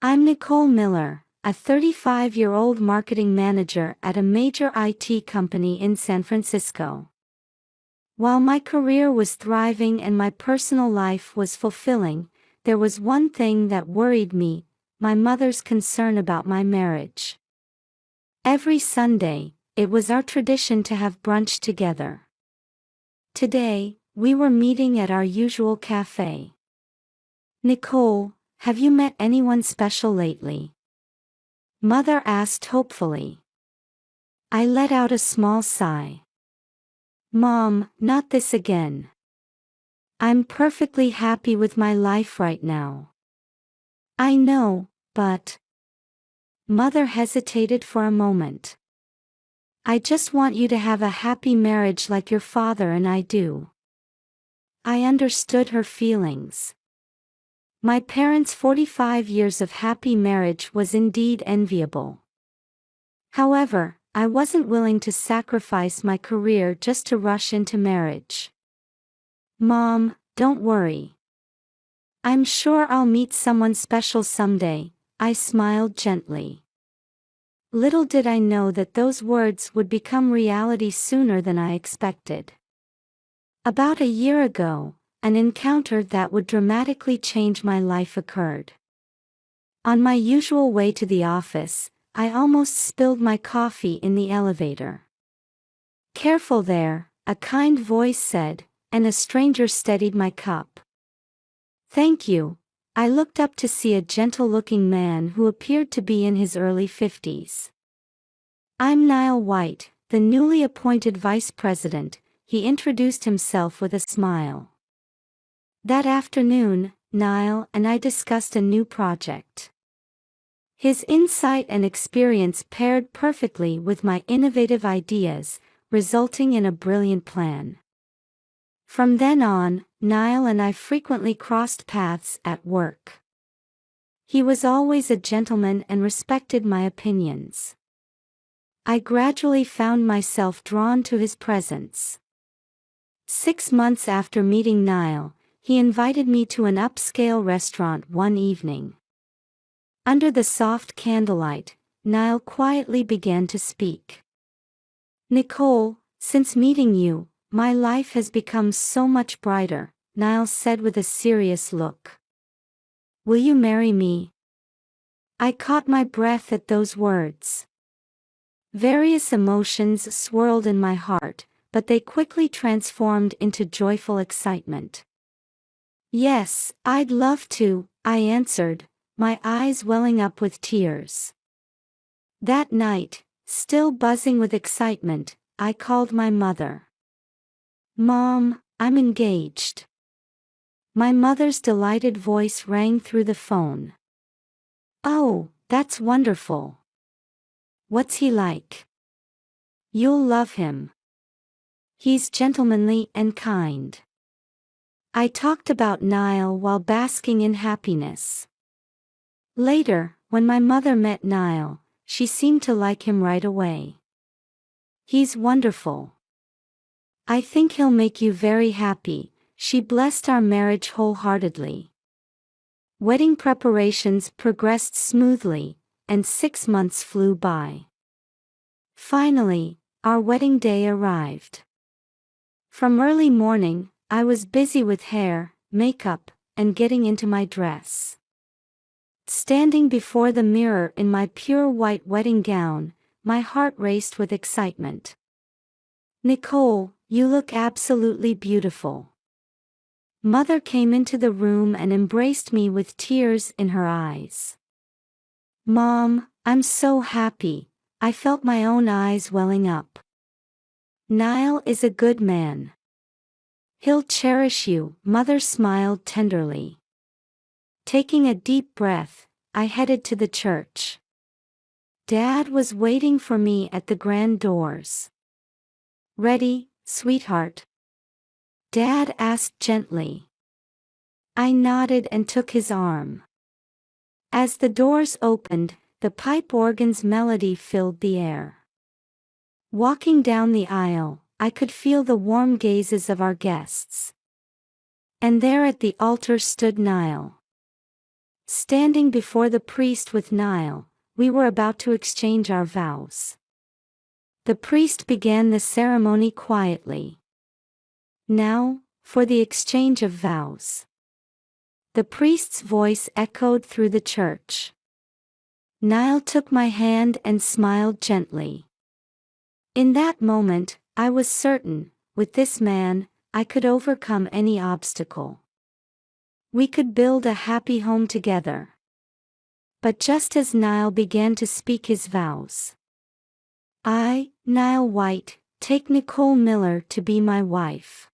I'm Nicole Miller, a 35-year-old marketing manager at a major IT company in San Francisco. While my career was thriving and my personal life was fulfilling, there was one thing that worried me: my mother's concern about my marriage. Every Sunday, it was our tradition to have brunch together. Today, we were meeting at our usual cafe. "Nicole, have you met anyone special lately?" Mother asked hopefully. I let out a small sigh. "Mom, not this again. I'm perfectly happy with my life right now." "I know, but..." Mother hesitated for a moment. "I just want you to have a happy marriage like your father and I do." I understood her feelings. My parents' 45 years of happy marriage was indeed enviable. However, I wasn't willing to sacrifice my career just to rush into marriage. "Mom, don't worry. I'm sure I'll meet someone special someday," I smiled gently. Little did I know that those words would become reality sooner than I expected. About a year ago, an encounter that would dramatically change my life occurred. On my usual way to the office, I almost spilled my coffee in the elevator. "Careful there," a kind voice said, and a stranger steadied my cup. "Thank you." I looked up to see a gentle-looking man who appeared to be in his early 50s. "I'm Niall White, the newly appointed vice president," he introduced himself with a smile. That afternoon, Niall and I discussed a new project. His insight and experience paired perfectly with my innovative ideas, resulting in a brilliant plan. From then on, Niall and I frequently crossed paths at work. He was always a gentleman and respected my opinions. I gradually found myself drawn to his presence. 6 months after meeting Niall, he invited me to an upscale restaurant one evening. Under the soft candlelight, Niall quietly began to speak. "Nicole, since meeting you, my life has become so much brighter," Niall said with a serious look. "Will you marry me?" I caught my breath at those words. Various emotions swirled in my heart, but they quickly transformed into joyful excitement. "Yes, I'd love to," I answered, my eyes welling up with tears. That night, still buzzing with excitement, I called my mother. "Mom, I'm engaged." My mother's delighted voice rang through the phone. "Oh, that's wonderful. What's he like?" "You'll love him. He's gentlemanly and kind." I talked about Niall while basking in happiness. Later, when my mother met Niall, she seemed to like him right away. "He's wonderful. I think he'll make you very happy." She blessed our marriage wholeheartedly. Wedding preparations progressed smoothly, and 6 months flew by. Finally, our wedding day arrived. From early morning, I was busy with hair, makeup, and getting into my dress. Standing before the mirror in my pure white wedding gown, my heart raced with excitement. "Nicole, you look absolutely beautiful." Mother came into the room and embraced me with tears in her eyes. "Mom, I'm so happy," I felt my own eyes welling up. "Niall is a good man. He'll cherish you," Mother smiled tenderly. Taking a deep breath, I headed to the church. Dad was waiting for me at the grand doors. "Ready, sweetheart?" Dad asked gently. I nodded and took his arm. As the doors opened, the pipe organ's melody filled the air. Walking down the aisle, I could feel the warm gazes of our guests. And there at the altar stood Niall. Standing before the priest with Niall, we were about to exchange our vows. The priest began the ceremony quietly. Now, for the exchange of vows. The priest's voice echoed through the church. Niall took my hand and smiled gently. In that moment, I was certain, with this man, I could overcome any obstacle. We could build a happy home together. But just as Niall began to speak his vows, I, Niall White, take Nicole Miller to be my wife.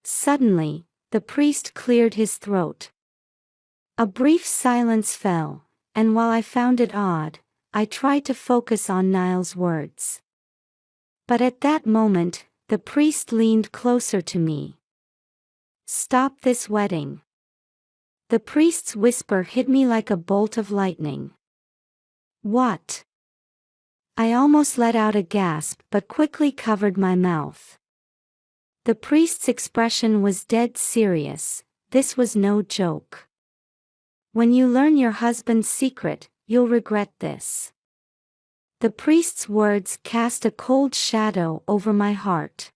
Suddenly, the priest cleared his throat. A brief silence fell, and while I found it odd, I tried to focus on Niall's words. But at that moment, the priest leaned closer to me. Stop this wedding. The priest's whisper hit me like a bolt of lightning. What? I almost let out a gasp but quickly covered my mouth. The priest's expression was dead serious. This was no joke. When you learn your husband's secret, you'll regret this. The priest's words cast a cold shadow over my heart.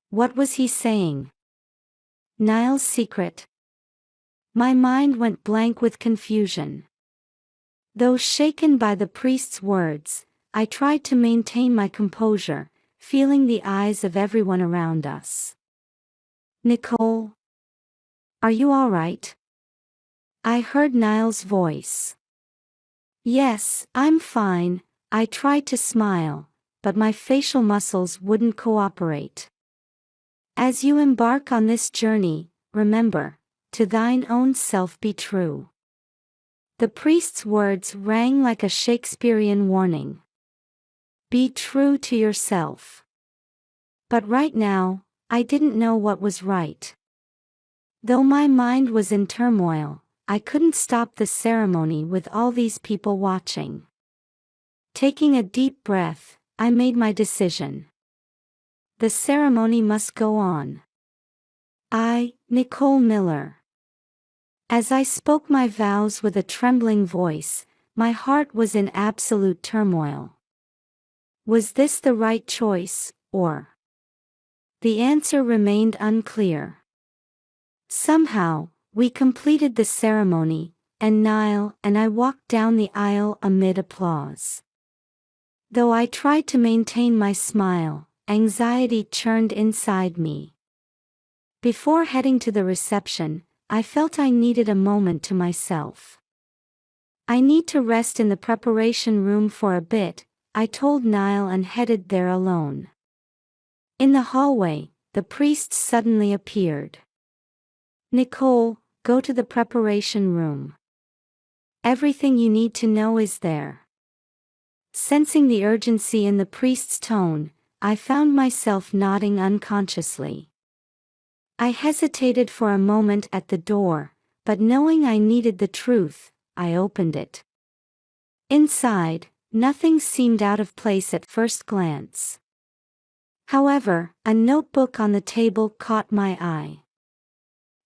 What was he saying? Niall's secret. My mind went blank with confusion. Though shaken by the priest's words, I tried to maintain my composure, feeling the eyes of everyone around us. Nicole? Are you all right? I heard Niall's voice. Yes, I'm fine. I tried to smile, but my facial muscles wouldn't cooperate. As you embark on this journey, remember, to thine own self be true. The priest's words rang like a Shakespearean warning. Be true to yourself. But right now, I didn't know what was right. Though my mind was in turmoil, I couldn't stop the ceremony with all these people watching. Taking a deep breath, I made my decision. The ceremony must go on. I, Nicole Miller. As I spoke my vows with a trembling voice, my heart was in absolute turmoil. Was this the right choice, or? The answer remained unclear. Somehow, we completed the ceremony, and Niall and I walked down the aisle amid applause. Though I tried to maintain my smile, anxiety churned inside me. Before heading to the reception, I felt I needed a moment to myself. I need to rest in the preparation room for a bit, I told Niall and headed there alone. In the hallway, the priest suddenly appeared. Nicole, go to the preparation room. Everything you need to know is there. Sensing the urgency in the priest's tone, I found myself nodding unconsciously. I hesitated for a moment at the door, but knowing I needed the truth, I opened it. Inside, nothing seemed out of place at first glance. However, a notebook on the table caught my eye.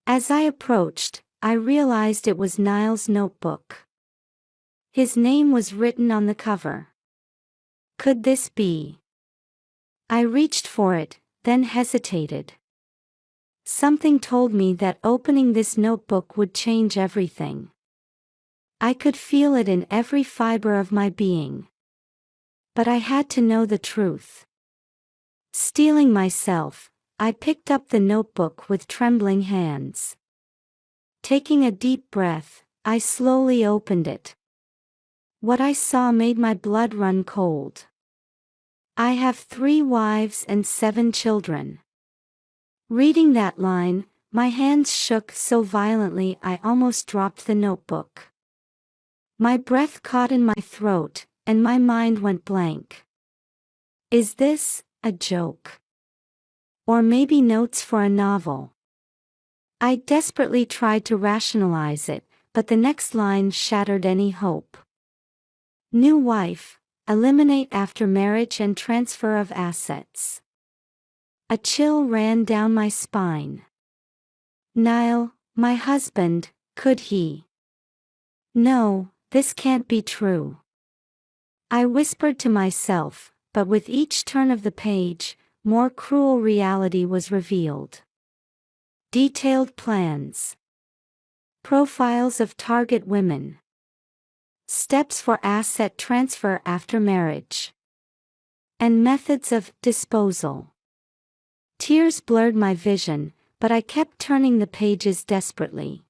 As I approached, I realized it was Niall's notebook. His name was written on the cover. Could this be? I reached for it, then hesitated. Something told me that opening this notebook would change everything. I could feel it in every fiber of my being. But I had to know the truth. Steeling myself, I picked up the notebook with trembling hands. Taking a deep breath, I slowly opened it. What I saw made my blood run cold. I have 3 wives and 7 children. Reading that line, my hands shook so violently I almost dropped the notebook. My breath caught in my throat, and my mind went blank. Is this a joke? Or maybe notes for a novel? I desperately tried to rationalize it, but the next line shattered any hope. New wife, eliminate after marriage and transfer of assets. A chill ran down my spine. Niall, my husband, could he? No, this can't be true. I whispered to myself, but with each turn of the page, more cruel reality was revealed. Detailed plans. Profiles of target women. Steps for asset transfer after marriage. And methods of disposal. Tears blurred my vision, but I kept turning the pages desperately.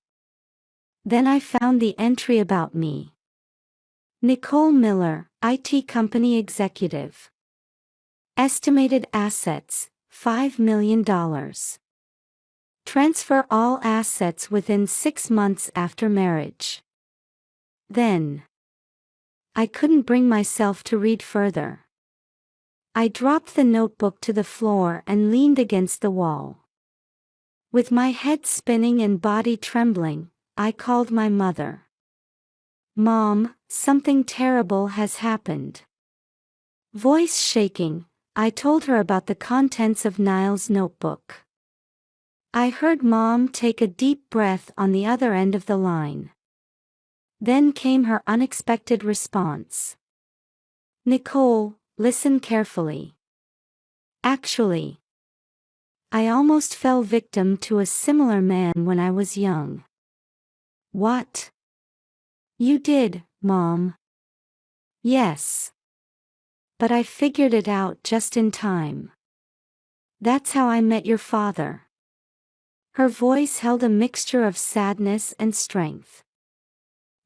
Then I found the entry about me. Nicole Miller, IT company executive. Estimated assets, $5 million. Transfer all assets within 6 months after marriage. Then. I couldn't bring myself to read further. I dropped the notebook to the floor and leaned against the wall. With my head spinning and body trembling, I called my mother. Mom, something terrible has happened. Voice shaking, I told her about the contents of Niall's notebook. I heard Mom take a deep breath on the other end of the line. Then came her unexpected response. Nicole, listen carefully. Actually, I almost fell victim to a similar man when I was young. What? You did, Mom. Yes. But I figured it out just in time. That's how I met your father. Her voice held a mixture of sadness and strength.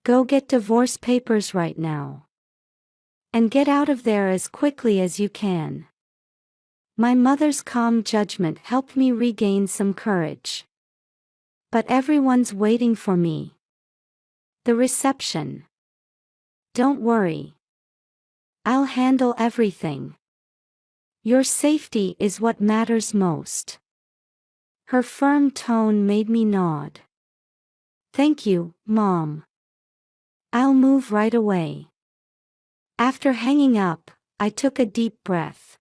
Go get divorce papers right now. And get out of there as quickly as you can. My mother's calm judgment helped me regain some courage. But everyone's waiting for me. The reception. Don't worry. I'll handle everything. Your safety is what matters most. Her firm tone made me nod. Thank you, Mom. I'll move right away. After hanging up, I took a deep breath.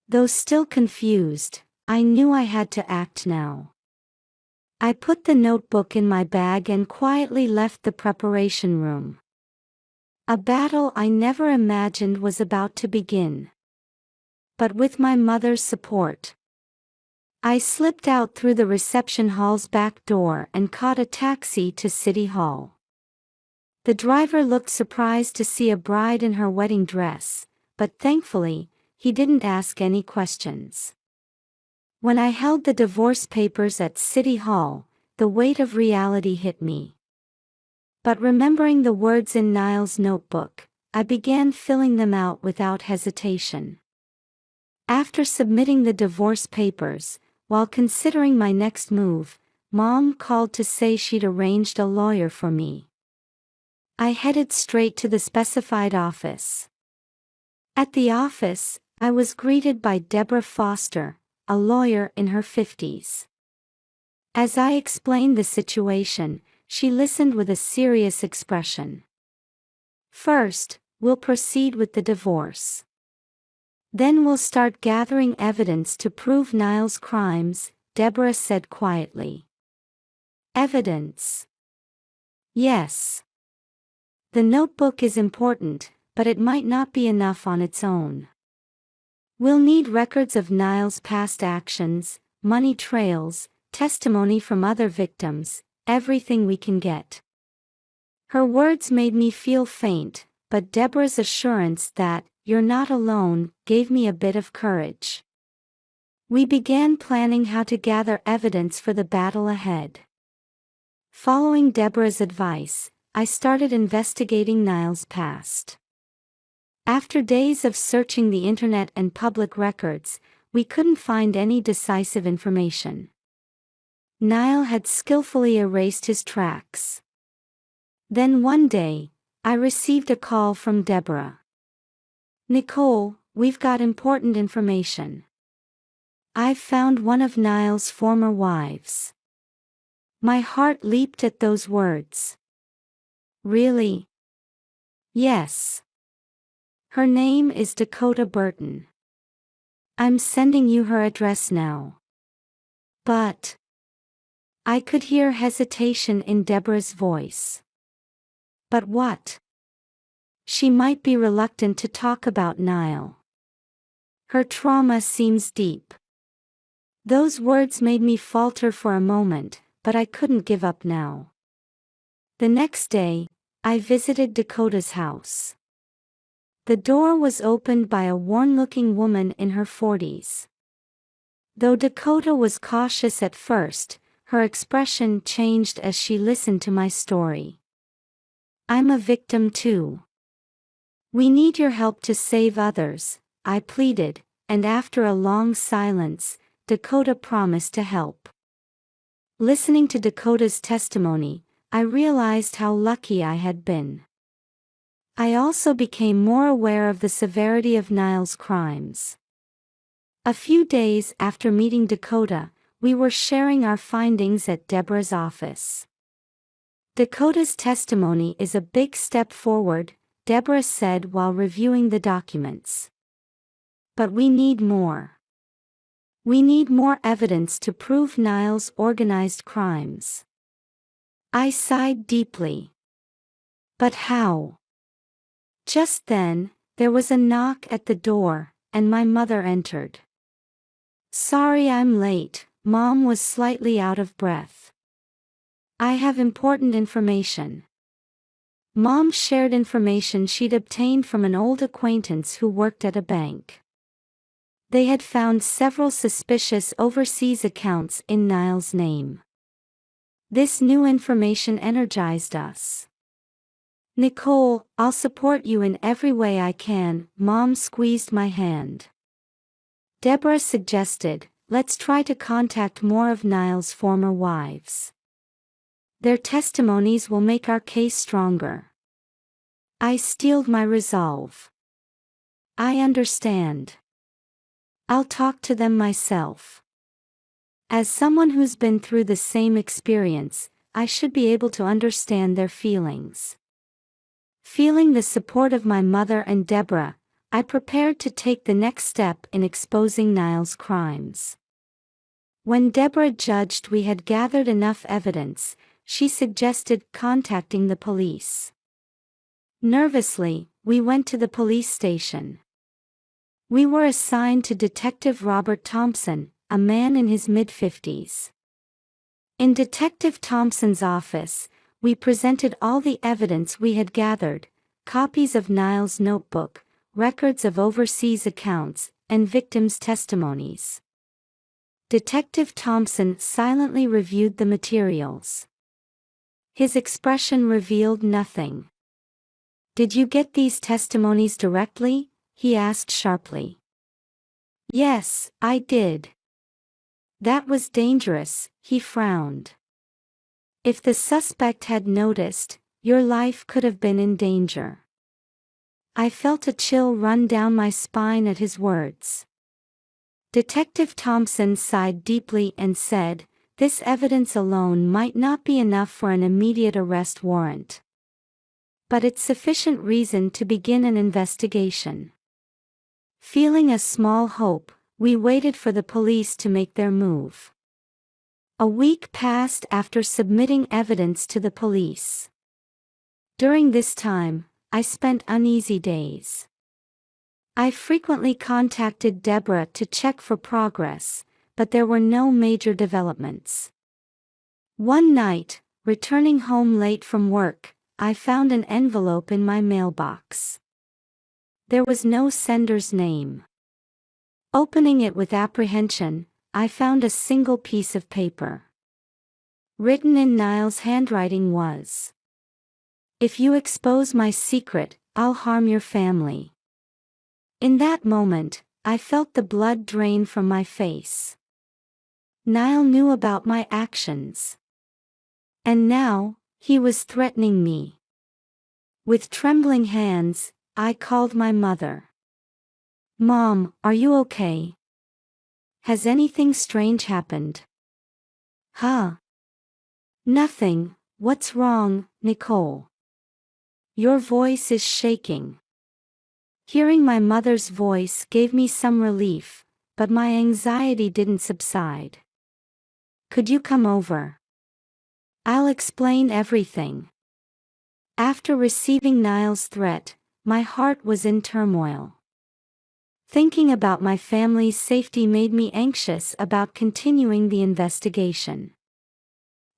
Though still confused, I knew I had to act now. I put the notebook in my bag and quietly left the preparation room. A battle I never imagined was about to begin. But with my mother's support, I slipped out through the reception hall's back door and caught a taxi to City Hall. The driver looked surprised to see a bride in her wedding dress, but thankfully, he didn't ask any questions. When I held the divorce papers at City Hall, the weight of reality hit me. But remembering the words in Niall's notebook, I began filling them out without hesitation. After submitting the divorce papers, while considering my next move, Mom called to say she'd arranged a lawyer for me. I headed straight to the specified office. At the office, I was greeted by Deborah Foster, a lawyer in her 50s. As I explained the situation, she listened with a serious expression. First, we'll proceed with the divorce. Then we'll start gathering evidence to prove Niall's crimes, Deborah said quietly. Evidence? Yes. The notebook is important, but it might not be enough on its own. We'll need records of Niall's past actions, money trails, testimony from other victims, everything we can get. Her words made me feel faint, but Deborah's assurance that, "You're not alone," gave me a bit of courage. We began planning how to gather evidence for the battle ahead. Following Deborah's advice, I started investigating Niall's past. After days of searching the internet and public records, we couldn't find any decisive information. Niall had skillfully erased his tracks. Then one day, I received a call from Deborah. Nicole, we've got important information. I've found one of Niall's former wives. My heart leaped at those words. Really? Yes. Her name is Dakota Burton. I'm sending you her address now. But I could hear hesitation in Deborah's voice. But what? She might be reluctant to talk about Niall. Her trauma seems deep. Those words made me falter for a moment, but I couldn't give up now. The next day, I visited Dakota's house. The door was opened by a worn-looking woman in her 40s. Though Dakota was cautious at first, her expression changed as she listened to my story. "I'm a victim too. We need your help to save others," I pleaded, and after a long silence, Dakota promised to help. Listening to Dakota's testimony, I realized how lucky I had been. I also became more aware of the severity of Niall's crimes. A few days after meeting Dakota, we were sharing our findings at Deborah's office. "Dakota's testimony is a big step forward," Deborah said while reviewing the documents. "But we need more. We need more evidence to prove Niall's organized crimes." I sighed deeply. But how? Just then, there was a knock at the door, and my mother entered. "Sorry I'm late," Mom was slightly out of breath. "I have important information." Mom shared information she'd obtained from an old acquaintance who worked at a bank. They had found several suspicious overseas accounts in Niall's name. This new information energized us. "Nicole, I'll support you in every way I can," Mom squeezed my hand. Deborah suggested, "Let's try to contact more of Niall's former wives. Their testimonies will make our case stronger." I steeled my resolve. "I understand. I'll talk to them myself. As someone who's been through the same experience, I should be able to understand their feelings." Feeling the support of my mother and Deborah, I prepared to take the next step in exposing Niall's crimes. When Deborah judged we had gathered enough evidence, she suggested contacting the police. Nervously, we went to the police station. We were assigned to Detective Robert Thompson, a man in his mid-50s. In Detective Thompson's office, we presented all the evidence we had gathered: copies of Niall's notebook, records of overseas accounts, and victims' testimonies. Detective Thompson silently reviewed the materials. His expression revealed nothing. "Did you get these testimonies directly?" he asked sharply. "Yes, I did." "That was dangerous," he frowned. "If the suspect had noticed, your life could have been in danger." I felt a chill run down my spine at his words. Detective Thompson sighed deeply and said, "This evidence alone might not be enough for an immediate arrest warrant. But it's sufficient reason to begin an investigation." Feeling a small hope, we waited for the police to make their move. A week passed after submitting evidence to the police. During this time, I spent uneasy days. I frequently contacted Deborah to check for progress, but there were no major developments. One night, returning home late from work, I found an envelope in my mailbox. There was no sender's name. Opening it with apprehension, I found a single piece of paper. Written in Niall's handwriting was, "If you expose my secret, I'll harm your family." In that moment, I felt the blood drain from my face. Niall knew about my actions. And now, he was threatening me. With trembling hands, I called my mother. "Mom, are you okay? Has anything strange happened?" "Huh? Nothing. What's wrong, Nicole? Your voice is shaking." Hearing my mother's voice gave me some relief, but my anxiety didn't subside. "Could you come over? I'll explain everything." After receiving Niall's threat, my heart was in turmoil. Thinking about my family's safety made me anxious about continuing the investigation.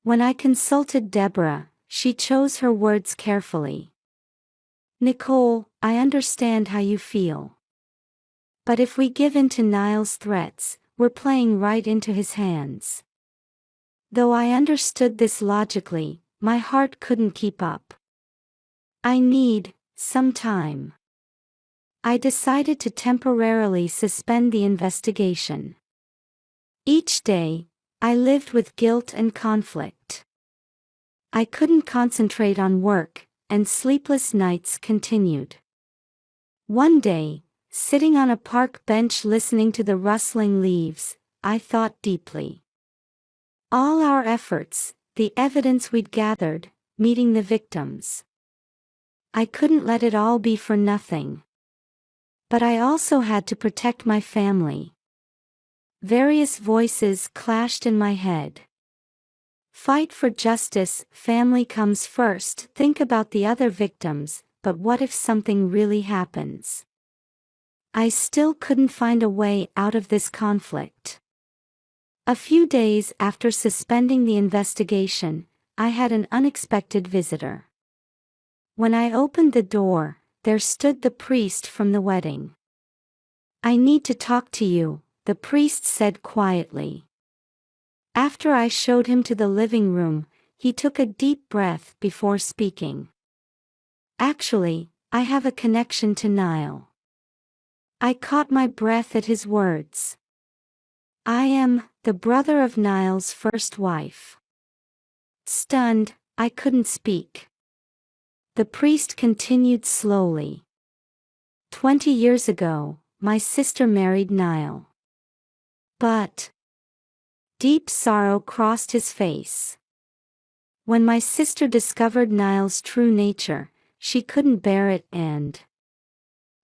When I consulted Deborah, she chose her words carefully. "Nicole, I understand how you feel. But if we give in to Niall's threats, we're playing right into his hands." Though I understood this logically, my heart couldn't keep up. "I need some time." I decided to temporarily suspend the investigation. Each day, I lived with guilt and conflict. I couldn't concentrate on work, and sleepless nights continued. One day, sitting on a park bench listening to the rustling leaves, I thought deeply. All our efforts, the evidence we'd gathered, meeting the victims. I couldn't let it all be for nothing. But I also had to protect my family. Various voices clashed in my head. Fight for justice, family comes first, think about the other victims, but what if something really happens? I still couldn't find a way out of this conflict. A few days after suspending the investigation, I had an unexpected visitor. When I opened the door, there stood the priest from the wedding. "I need to talk to you," the priest said quietly. After I showed him to the living room, he took a deep breath before speaking. "Actually, I have a connection to Niall." I caught my breath at his words. "I am the brother of Niall's first wife." Stunned, I couldn't speak. The priest continued slowly. 20 years ago, my sister married Niall. But deep sorrow crossed his face. When my sister discovered Niall's true nature, she couldn't bear it and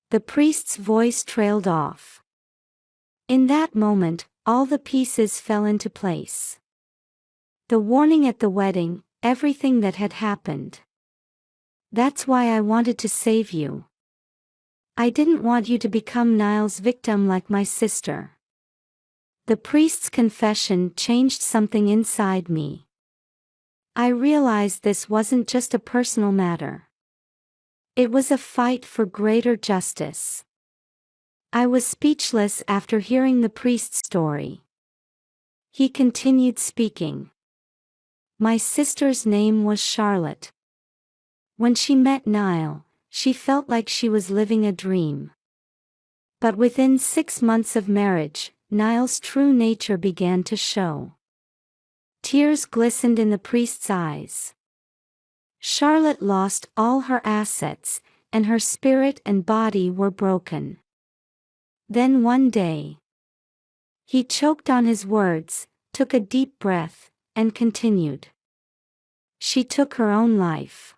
the priest's voice trailed off. In that moment, all the pieces fell into place. The warning at the wedding, everything that had happened. "That's why I wanted to save you. I didn't want you to become Niall's victim like my sister." The priest's confession changed something inside me. I realized this wasn't just a personal matter. It was a fight for greater justice. I was speechless after hearing the priest's story. He continued speaking. "My sister's name was Charlotte. When she met Niall, she felt like she was living a dream. But within 6 months of marriage, Niall's true nature began to show." Tears glistened in the priest's eyes. Charlotte lost all her assets, and her spirit and body were broken. Then one day, he choked on his words, took a deep breath, and continued. "She took her own life.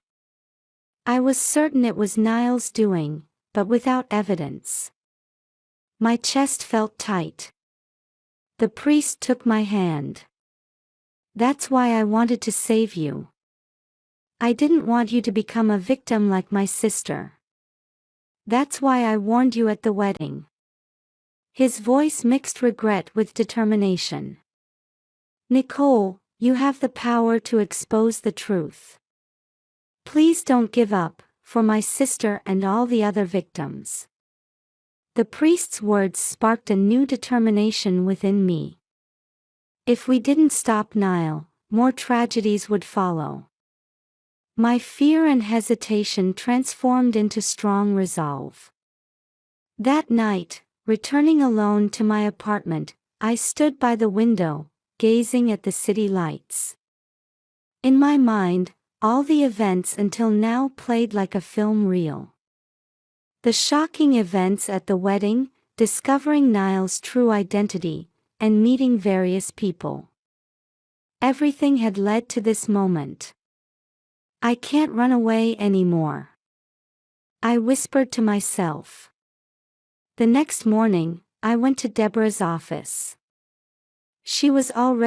I was certain it was Niall's doing, but without evidence." My chest felt tight. The priest took my hand. "That's why I wanted to save you. I didn't want you to become a victim like my sister. That's why I warned you at the wedding." His voice mixed regret with determination. "Nicole, you have the power to expose the truth. Please don't give up, for my sister and all the other victims." The priest's words sparked a new determination within me. If we didn't stop Niall, more tragedies would follow. My fear and hesitation transformed into strong resolve. That night, returning alone to my apartment, I stood by the window, gazing at the city lights. In my mind, all the events until now played like a film reel. The shocking events at the wedding, discovering Niall's true identity, and meeting various people. Everything had led to this moment. "I can't run away anymore," I whispered to myself. The next morning, I went to Deborah's office. She was already